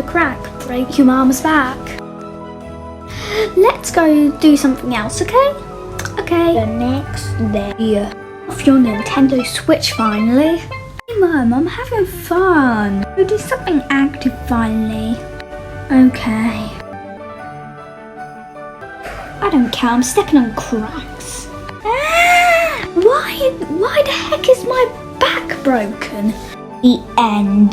gonna crack, break your mama's back. Let's go do something else, okay? Okay. The next day. Off your Nintendo Switch finally. Hey Mum, I'm having fun. We'll do something active finally. Okay. I don't care, I'm stepping on cracks. Ah! Why the heck is my back broken? The end.